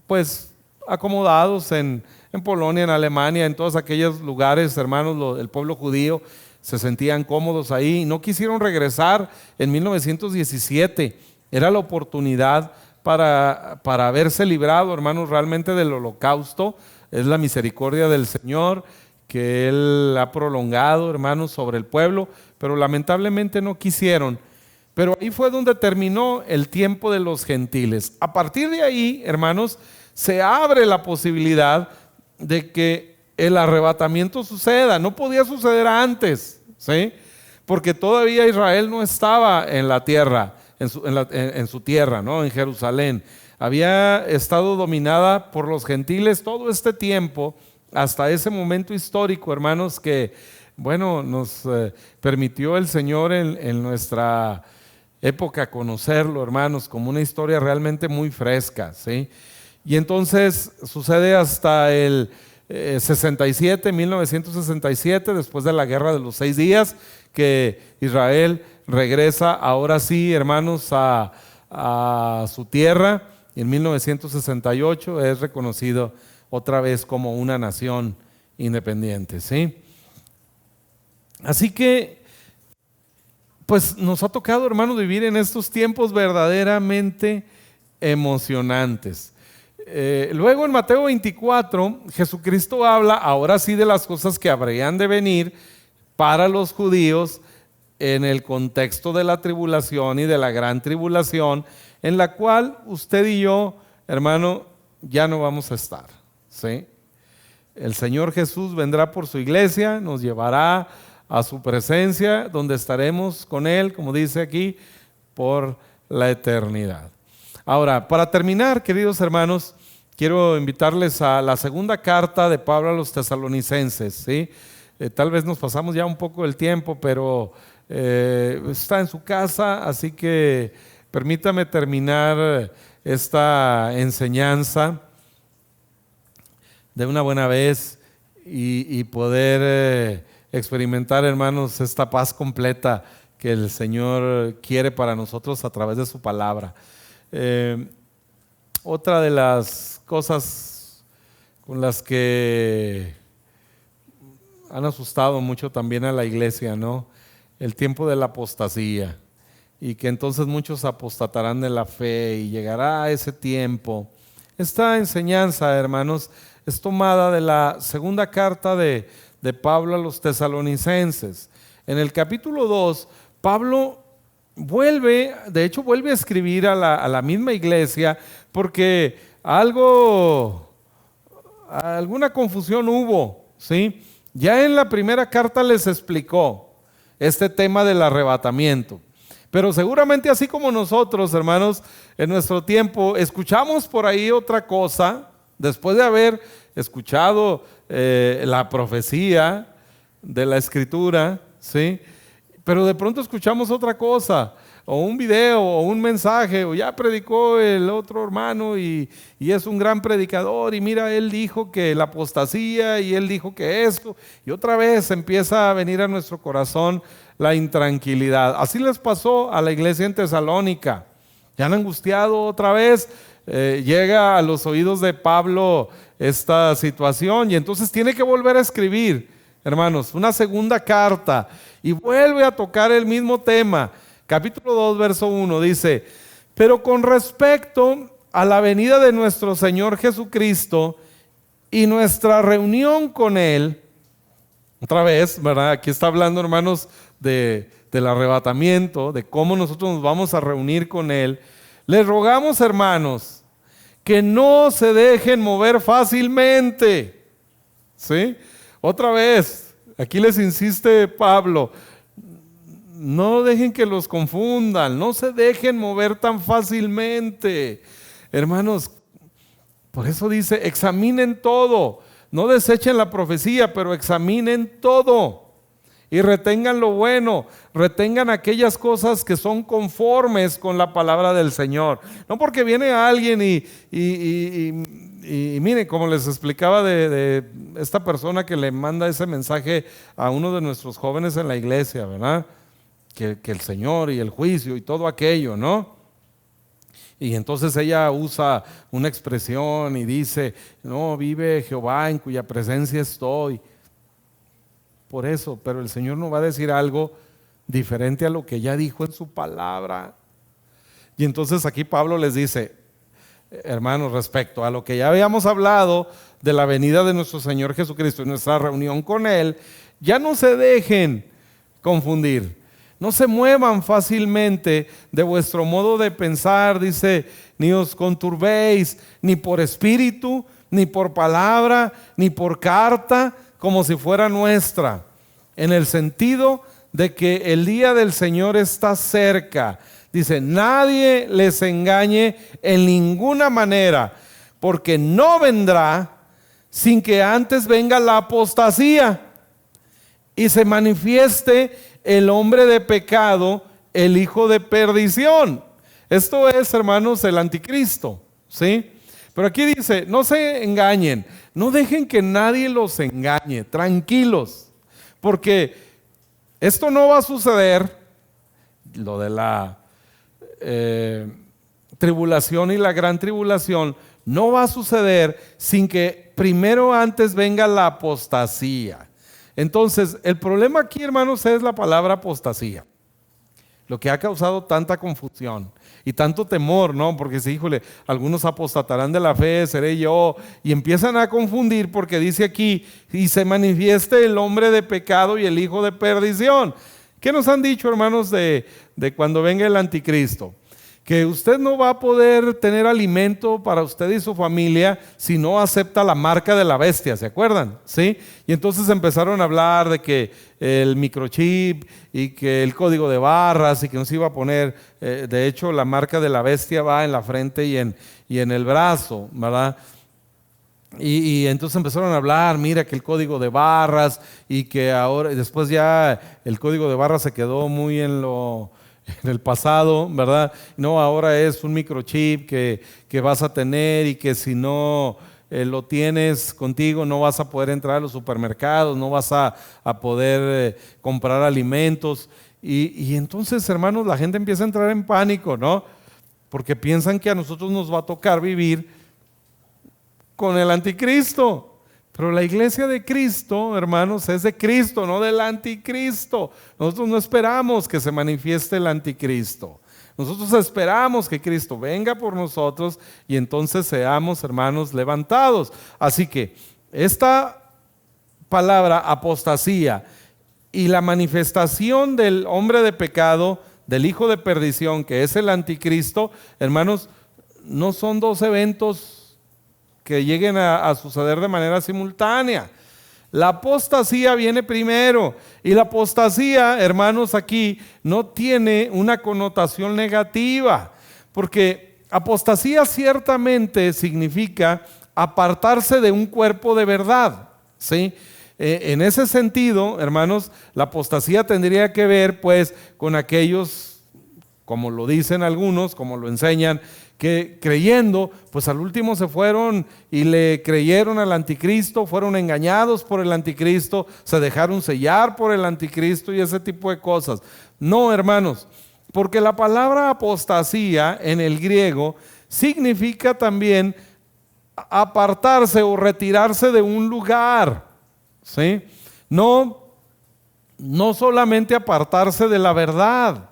pues acomodados en Polonia, en Alemania, en todos aquellos lugares, hermanos, el pueblo judío se sentían cómodos ahí y no quisieron regresar en 1917. Era la oportunidad para haberse librado, hermanos, realmente del holocausto. Es la misericordia del Señor que Él ha prolongado, hermanos, sobre el pueblo, pero lamentablemente no quisieron. Pero ahí fue donde terminó el tiempo de los gentiles. A partir de ahí, hermanos, se abre la posibilidad de que el arrebatamiento suceda. No podía suceder antes, ¿sí? Porque todavía Israel no estaba en la tierra, en su tierra, ¿no? En Jerusalén. Había estado dominada por los gentiles todo este tiempo, hasta ese momento histórico, hermanos, que, bueno, nos permitió el Señor en nuestra época conocerlo, hermanos, como una historia realmente muy fresca, ¿sí? Y entonces sucede hasta el 1967, después de la guerra de los 6 días, que Israel regresa ahora sí, hermanos, a su tierra. Y en 1968 es reconocido otra vez como una nación independiente, ¿sí? Así que, pues nos ha tocado, hermanos, vivir en estos tiempos verdaderamente emocionantes. Luego en Mateo 24, Jesucristo habla ahora sí de las cosas que habrían de venir para los judíos en el contexto de la tribulación y de la gran tribulación, en la cual usted y yo, hermano, ya no vamos a estar, ¿sí? El Señor Jesús vendrá por su iglesia, nos llevará a su presencia, donde estaremos con Él, como dice aquí, por la eternidad. Ahora, para terminar, queridos hermanos, quiero invitarles a la segunda carta de Pablo a los tesalonicenses, ¿sí? Tal vez nos pasamos ya un poco del tiempo, pero está en su casa, así que permítame terminar esta enseñanza de una buena vez y poder experimentar, hermanos, esta paz completa que el Señor quiere para nosotros a través de su palabra. Otra de las cosas con las que han asustado mucho también a la iglesia, ¿no? El tiempo de la apostasía, y que entonces muchos apostatarán de la fe y llegará ese tiempo. Esta enseñanza, hermanos, es tomada de la segunda carta de Pablo a los tesalonicenses. En el capítulo 2, Pablo vuelve a escribir a la misma iglesia, porque alguna confusión hubo, ¿sí? Ya en la primera carta les explicó este tema del arrebatamiento, pero seguramente así como nosotros, hermanos, en nuestro tiempo escuchamos por ahí otra cosa, después de haber escuchado la profecía de la Escritura, ¿sí? Pero de pronto escuchamos otra cosa, o un video, o un mensaje, o ya predicó el otro hermano y es un gran predicador, y mira, él dijo que la apostasía, y él dijo que esto, y otra vez empieza a venir a nuestro corazón la intranquilidad. Así les pasó a la iglesia en Tesalónica. Ya han angustiado otra vez. Llega a los oídos de Pablo esta situación y entonces tiene que volver a escribir, hermanos, una segunda carta y vuelve a tocar el mismo tema. Capítulo 2, verso 1 dice: pero con respecto a la venida de nuestro Señor Jesucristo y nuestra reunión con Él, otra vez, ¿verdad? Aquí está hablando, hermanos, del arrebatamiento, de cómo nosotros nos vamos a reunir con Él. Les rogamos, hermanos, que no se dejen mover fácilmente. ¿Sí? Otra vez, aquí les insiste Pablo, no dejen que los confundan, no se dejen mover tan fácilmente. Hermanos, por eso dice, examinen todo, no desechen la profecía, pero examinen todo. Y retengan lo bueno, retengan aquellas cosas que son conformes con la palabra del Señor. No porque viene alguien y mire, como les explicaba de esta persona que le manda ese mensaje a uno de nuestros jóvenes en la iglesia, ¿verdad? Que el Señor y el juicio y todo aquello, ¿no? Y entonces ella usa una expresión y dice, no, vive Jehová en cuya presencia estoy. Por eso, pero el Señor nos va a decir algo diferente a lo que ya dijo en su palabra. Y entonces aquí Pablo les dice, hermanos, respecto a lo que ya habíamos hablado de la venida de nuestro Señor Jesucristo y nuestra reunión con Él, ya no se dejen confundir, no se muevan fácilmente de vuestro modo de pensar, dice, ni os conturbéis, ni por espíritu, ni por palabra, ni por carta, como si fuera nuestra, en el sentido de que el día del Señor está cerca. Dice, nadie les engañe en ninguna manera, porque no vendrá sin que antes venga la apostasía y se manifieste el hombre de pecado, el hijo de perdición. Esto es, hermanos, el anticristo, ¿sí? Pero aquí dice, no se engañen, no dejen que nadie los engañe, tranquilos, porque esto no va a suceder, lo de la tribulación y la gran tribulación, no va a suceder sin que primero antes venga la apostasía. Entonces, el problema aquí, hermanos, es la palabra apostasía, lo que ha causado tanta confusión y tanto temor, ¿no? Porque si, híjole, algunos apostatarán de la fe, seré yo, y empiezan a confundir porque dice aquí, y se manifieste el hombre de pecado y el hijo de perdición. ¿Qué nos han dicho, hermanos, de cuando venga el anticristo? Que usted no va a poder tener alimento para usted y su familia si no acepta la marca de la bestia, ¿se acuerdan? ¿Sí? Y entonces empezaron a hablar de que el microchip y que el código de barras y que nos iba a poner, de hecho la marca de la bestia va en la frente y en el brazo, ¿verdad? Y entonces empezaron a hablar, mira que el código de barras y que ahora, después ya el código de barras se quedó muy en el pasado, ¿verdad? No, ahora es un microchip que vas a tener y que si no lo tienes contigo no vas a poder entrar a los supermercados, no vas a poder comprar alimentos. Y entonces, hermanos, la gente empieza a entrar en pánico, ¿no? Porque piensan que a nosotros nos va a tocar vivir con el anticristo. Pero la iglesia de Cristo, hermanos, es de Cristo, no del anticristo. Nosotros no esperamos que se manifieste el anticristo. Nosotros esperamos que Cristo venga por nosotros y entonces seamos, hermanos, levantados. Así que esta palabra apostasía y la manifestación del hombre de pecado, del hijo de perdición, que es el anticristo, hermanos, no son dos eventos que lleguen a suceder de manera simultánea. La apostasía viene primero y la apostasía, hermanos, aquí no tiene una connotación negativa, porque apostasía ciertamente significa apartarse de un cuerpo de verdad, ¿sí? En ese sentido, hermanos, la apostasía tendría que ver pues con aquellos, como lo dicen algunos, como lo enseñan, que creyendo, pues al último se fueron y le creyeron al anticristo, fueron engañados por el anticristo, se dejaron sellar por el anticristo y ese tipo de cosas. No, hermanos, Porque la palabra apostasía en el griego significa también apartarse o retirarse de un lugar, ¿sí? No solamente apartarse de la verdad.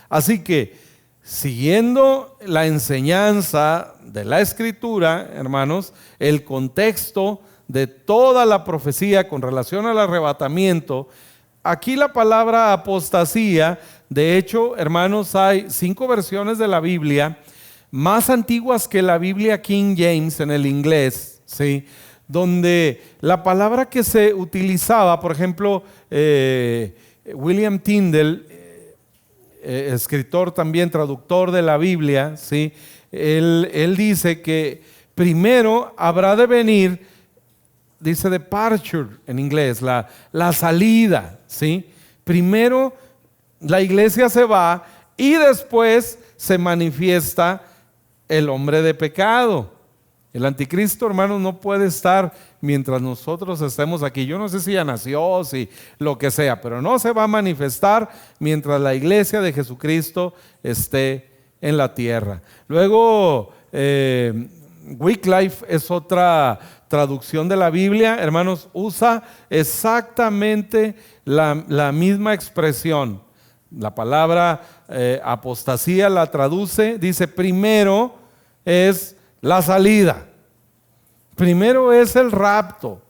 Así que, siguiendo la enseñanza de la Escritura, hermanos, el contexto de toda la profecía con relación al arrebatamiento, aquí la palabra apostasía, de hecho, hermanos, hay 5 versiones de la Biblia más antiguas que la Biblia King James en el inglés, ¿sí? Donde la palabra que se utilizaba, por ejemplo, William Tyndale, escritor también, traductor de la Biblia, ¿sí? Él dice que primero habrá de venir, dice departure en inglés, la salida, ¿sí? Primero la iglesia se va y después se manifiesta el hombre de pecado. El anticristo, hermanos, no puede estar mientras nosotros estemos aquí. Yo no sé si ya nació, si lo que sea, pero no se va a manifestar mientras la iglesia de Jesucristo esté en la tierra. Luego, Wycliffe es otra traducción de la Biblia, hermanos, usa exactamente la misma expresión. La palabra apostasía la traduce, dice primero es la salida, primero es el rapto.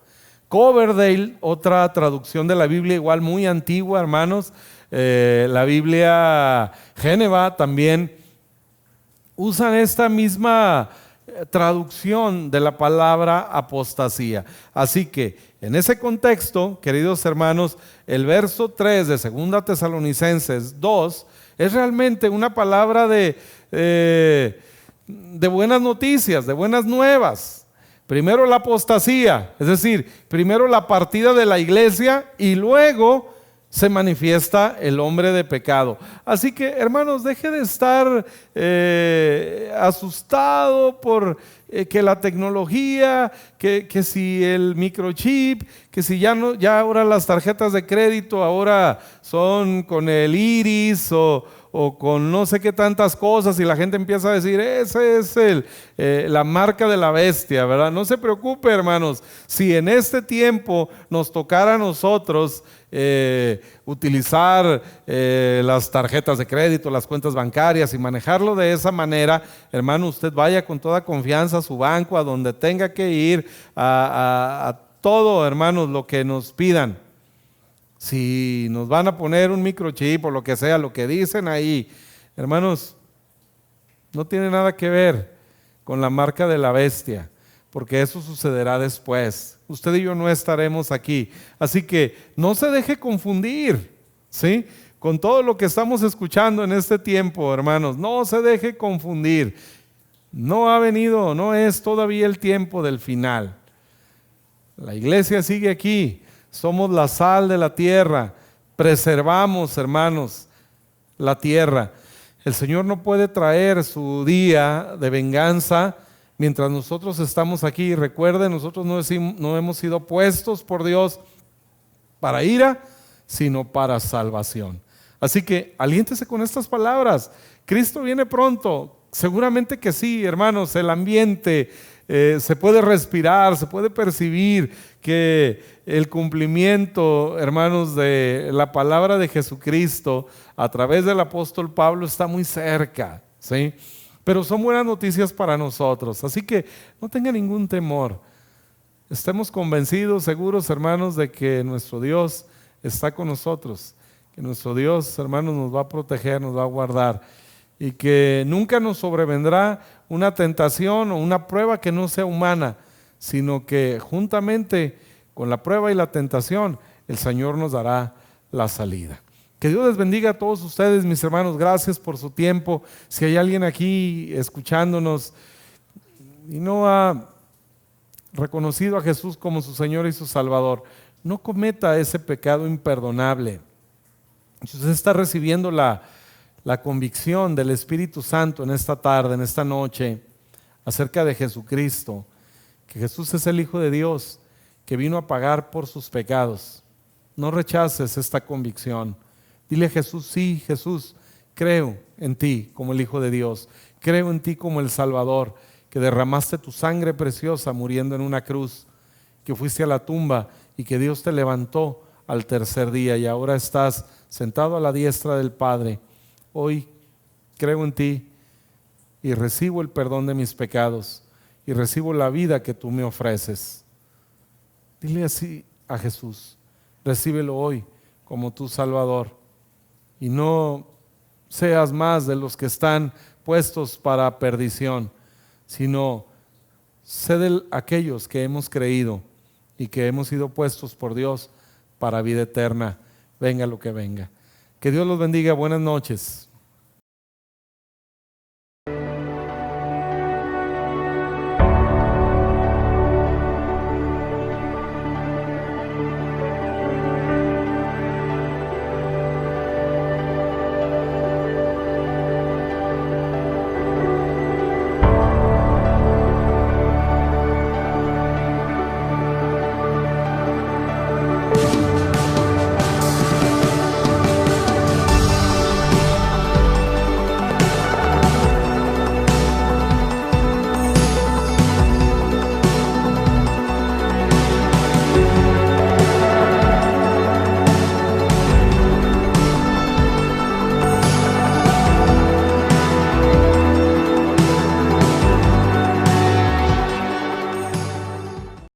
Coverdale, otra traducción de la Biblia igual muy antigua, hermanos, la Biblia Génova también usan esta misma traducción de la palabra apostasía. Así que en ese contexto, queridos hermanos, el verso 3 de 2 Tesalonicenses 2 es realmente una palabra de buenas noticias, de buenas nuevas. Primero la apostasía, es decir, primero la partida de la iglesia y luego se manifiesta el hombre de pecado. Así que, hermanos, deje de estar asustado por que la tecnología, que si el microchip, que si ya ahora las tarjetas de crédito ahora son con el iris o con no sé qué tantas cosas, y la gente empieza a decir, ese es la marca de la bestia, ¿verdad? No se preocupe, hermanos, si en este tiempo nos tocara a nosotros utilizar las tarjetas de crédito, las cuentas bancarias y manejarlo de esa manera, hermano, usted vaya con toda confianza a su banco, a donde tenga que ir, a todo, hermanos, lo que nos pidan. Si nos van a poner un microchip o lo que sea, lo que dicen ahí, hermanos, no tiene nada que ver con la marca de la bestia, porque eso sucederá después. Usted y yo no estaremos aquí. Así que no se deje confundir, ¿sí? Con todo lo que estamos escuchando en este tiempo, hermanos, no se deje confundir. No ha venido, no es todavía el tiempo del final. La iglesia sigue aquí. Somos la sal de la tierra, preservamos, hermanos, la tierra. El Señor no puede traer su día de venganza mientras nosotros estamos aquí. Recuerden, nosotros no hemos sido puestos por Dios para ira, sino para salvación. Así que aliéntese con estas palabras. Cristo viene pronto. Seguramente que sí, hermanos, el ambiente se puede respirar, se puede percibir que el cumplimiento, hermanos, de la palabra de Jesucristo a través del apóstol Pablo está muy cerca, ¿sí? Pero son buenas noticias para nosotros, así que no tenga ningún temor. Estemos convencidos, seguros, hermanos, de que nuestro Dios está con nosotros, que nuestro Dios, hermanos, nos va a proteger, nos va a guardar, y que nunca nos sobrevendrá una tentación o una prueba que no sea humana, sino que juntamente con la prueba y la tentación, el Señor nos dará la salida. Que Dios les bendiga a todos ustedes, mis hermanos. Gracias por su tiempo. Si hay alguien aquí escuchándonos y no ha reconocido a Jesús como su Señor y su Salvador, no cometa ese pecado imperdonable. Si usted está recibiendo la convicción del Espíritu Santo en esta tarde, en esta noche, acerca de Jesucristo, que Jesús es el Hijo de Dios, que vino a pagar por sus pecados, no rechaces esta convicción. Dile a Jesús, sí, Jesús, creo en ti como el Hijo de Dios, creo en ti como el Salvador, que derramaste tu sangre preciosa muriendo en una cruz, que fuiste a la tumba y que Dios te levantó al tercer día y ahora estás sentado a la diestra del Padre. Hoy creo en ti y recibo el perdón de mis pecados y recibo la vida que tú me ofreces. Dile así a Jesús, recíbelo hoy como tu Salvador y no seas más de los que están puestos para perdición, sino sé de aquellos que hemos creído y que hemos sido puestos por Dios para vida eterna, venga lo que venga. Que Dios los bendiga, buenas noches.